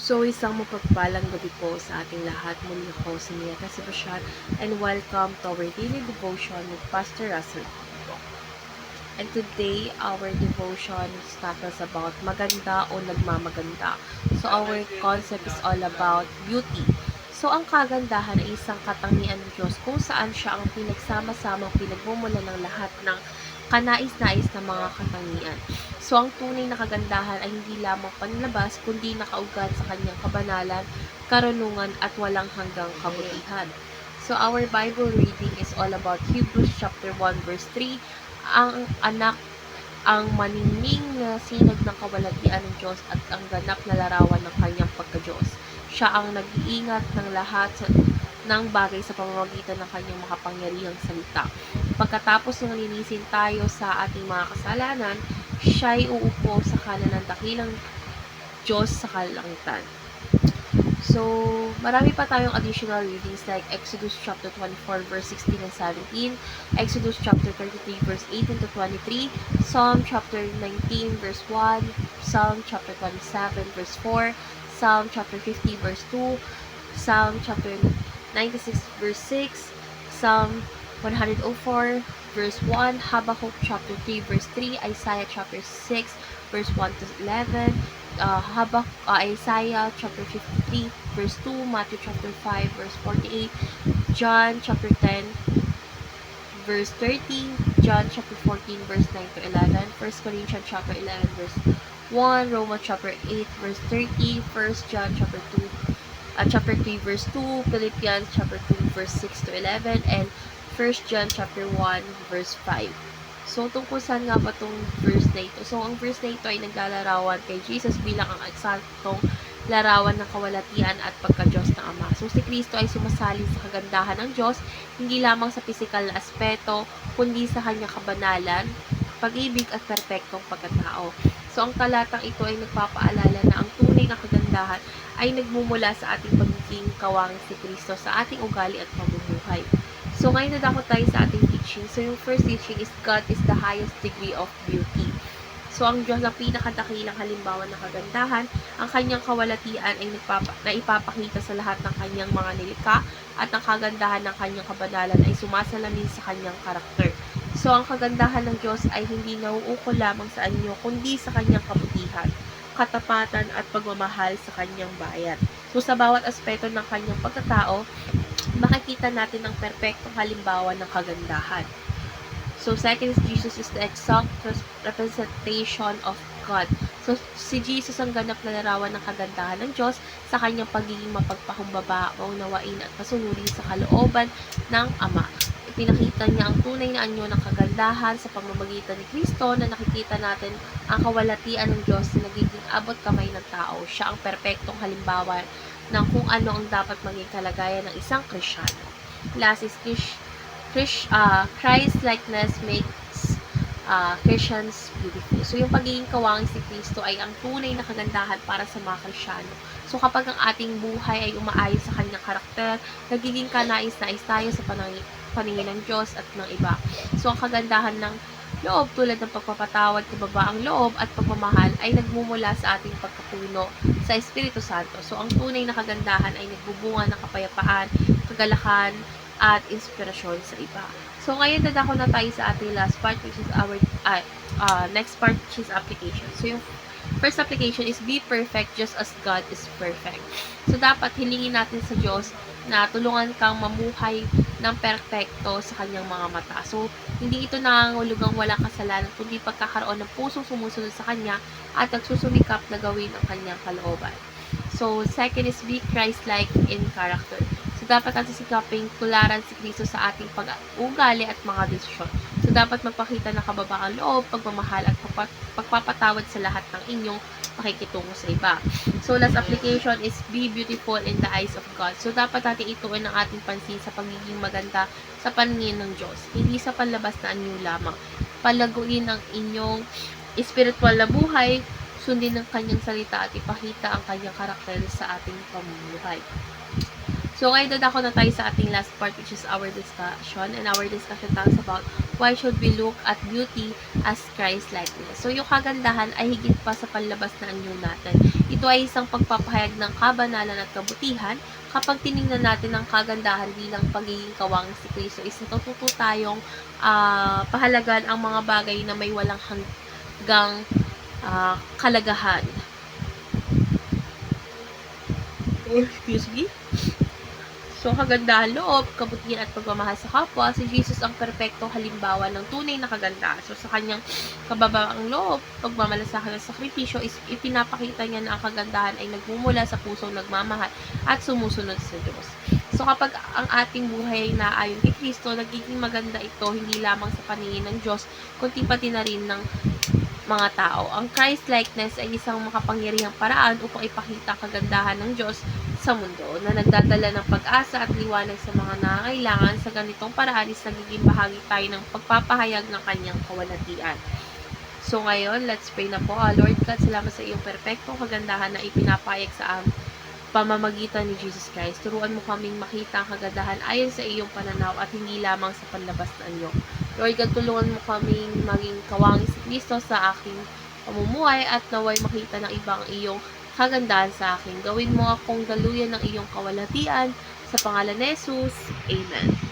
So, isang mapagpalang gabi po sa ating lahat. Muli ako si Mia Casibasyan and welcome to our daily devotion with Pastor Russell. And today, our devotion tackles about maganda o nagmamaganda. So, our concept is all about beauty. So, ang kagandahan ay isang katangian ng Diyos kung saan siya ang pinagsama-samang pinagmumula ng lahat ng kanais-nais na mga katangian. So, ang tunay na kagandahan ay hindi lamang panlabas, kundi nakaugat sa kanyang kabanalan, karunungan, at walang hanggang kabutihan. So, our Bible reading is all about Hebrews chapter 1 verse 3. Ang anak ang maningning na sinag ng kawalatian ng Diyos at ang ganap na larawan ng kanyang pagka-Diyos. Siya ang nag-iingat ng lahat ng bagay sa pamamagitan ng kanyang makapangyarihang salita. Pagkatapos ng linisin tayo sa ating mga kasalanan, siya'y uupo sa kanan ng dakilang Diyos sa kalangitan. So, marami pa tayong additional readings like Exodus chapter 24 verse 16 and 17, Exodus chapter 33 verse 18 to 23, Psalm chapter 19 verse 1, Psalm chapter 27 verse 4, Psalm chapter 50 verse 2, Psalm chapter 96 verse 6, Psalm 104 verse 1, Habakkuk chapter 3 verse 3, Isaiah chapter 6 verse 1 to 11, Isaiah chapter 53 verse 2, Matthew chapter 5 verse 48, John chapter 10 verse 30, John chapter 14 verse 9 to 11, 1 Corinthians chapter 11 verse 1, Romans chapter 8 verse 30, 1 John chapter 2 chapter 3 verse 2, Philippians chapter 2 verse 6 to 11, and 1 John chapter 1 verse 5. So, tungkol saan nga ba itong verse na ito? So, ang verse na ito ay naglalarawan kay Jesus bilang ang eksaktong larawan ng kawalatian at pagka-Diyos ng Ama. So, si Kristo ay sumasali sa kagandahan ng Diyos, hindi lamang sa pisikal na aspeto, kundi sa kanyang kabanalan, pag-ibig at perpektong pagkatao. So, ang talatang ito ay nagpapaalala na ang tunay na kagandahan ay nagmumula sa ating pagiging kawangis si Kristo sa ating ugali at pamumuhay. So, ngayon nadako tayo sa ating teaching. So, yung first teaching is God is the highest degree of beauty. So, ang Diyos ang pinakadakilang halimbawa ng kagandahan. Ang kanyang kawalatian ay naipapakita sa lahat ng kanyang mga nilikha at ang kagandahan ng kanyang kabanalan ay sumasalamin sa kanyang karakter. So, ang kagandahan ng Diyos ay hindi nauukol lamang sa anyo, kundi sa kanyang kabutihan, katapatan at pagmamahal sa kanyang bayan. So, sa bawat aspeto ng kanyang pagkatao, makikita natin ang perpektong halimbawa ng kagandahan. So, second is Jesus is the exact representation of God. So, si Jesus ang ganap na larawan ng kagandahan ng Diyos sa kanyang pagiging mapagpakumbaba, maunawain at masunuri sa kalooban ng Ama. Ipinakita niya ang tunay na anyo ng kagandahan sa pamamagitan ni Kristo na nakikita natin ang kawalatian ng Diyos na nagiging abot kamay ng tao. Siya ang perpektong halimbawa ng kung ano ang dapat maging kalagayan ng isang Kristiyano. Last is Christ-likeness makes Christians beautiful. So, yung pagiging kawangis ni Kristo ay ang tunay na kagandahan para sa mga Kristiyano. So, kapag ang ating buhay ay umaayon sa kanyang karakter, nagiging kanais-nais tayo sa paningin ng Diyos at ng iba. So, ang kagandahan ng loob tulad ng pagpapatawad, kababaang loob at pagmamahal ay nagmumula sa ating pagkapuno sa Espiritu Santo. So, ang tunay na kagandahan ay nagbubunga ng kapayapaan, kagalakan, at inspirasyon sa iba. So, ngayon dadako na tayo sa ating last part, which is our next part, which is application. So, yung first application is be perfect just as God is perfect. So, dapat hilingin natin sa Diyos na tulungan kang mamuhay ng perpekto sa kanyang mga mata. So, hindi ito nangangulugang walang kasalanan, kundi pagkakaroon ng pusong sumusunod sa kanya at nagsusumikap na gawin ang kanyang kalooban. So, second is be Christ-like in character. So, dapat natin sikaping tularan si Kristo sa ating pag-ugali at mga desisyon. So, dapat magpakita ng kababaang loob, pagmamahal at pagpapatawad sa lahat ng inyong makikitungo sa iba. So, last application is be beautiful in the eyes of God. So, dapat natin ituon ang ating pansin sa pagiging maganda sa paningin ng Diyos. Hindi sa panlabas na anyo lamang. Palaguin ang inyong spiritual na buhay, sundin ang kanyang salita at ipakita ang kanyang karakter sa ating pamumuhay. So, ngayon dadako na tayo sa ating last part, which is our discussion. And our discussion talks about why should we look at beauty as Christ-likeness. So, yung kagandahan ay higit pa sa panlabas na anyo natin. Ito ay isang pagpapahayag ng kabanalan at kabutihan. Kapag tinignan natin ang kagandahan bilang pagiging kawang si Kristo, is natututo tayong pahalagan ang mga bagay na may walang hanggang kalagahan. Excuse me? So, kagandahan loob, kabutihan at pagmamahal sa kapwa, si Jesus ang perpektong halimbawa ng tunay na kagandahan. So, sa kanyang kababaang loob, pagmamalasakit at sakripisyo, is ipinapakita niya na ang kagandahan ay nagmumula sa pusong nagmamahal at sumusunod sa Diyos. So, kapag ang ating buhay ay naayon kay Kristo, nagiging maganda ito hindi lamang sa paningin ng Diyos, kundi pati na rin ng mga tao. Ang Christ-likeness ay isang makapangyarihang paraan upang ipakita ang kagandahan ng Diyos sa mundo na nagdadala ng pag-asa at liwanag sa mga nangangailangan. Sa ganitong paraan is nagiging bahagi tayo ng pagpapahayag ng kanyang kawalhatian. So ngayon, let's pray na po. Lord God, salamat sa iyong perpektong kagandahan na ipinapahayag sa pamamagitan ni Jesus Christ. Turuan mo kaming makita ang kagandahan ayon sa iyong pananaw at hindi lamang sa panlabas na anyo. Lord God, tulungan mo kaming maging kawangis si Kristo sa aking pamumuhay at naway makita ng ibang iyong kagandahan sa akin. Gawin mo akong daluyan ng iyong kawalhatian sa pangalan ni Jesus. Amen.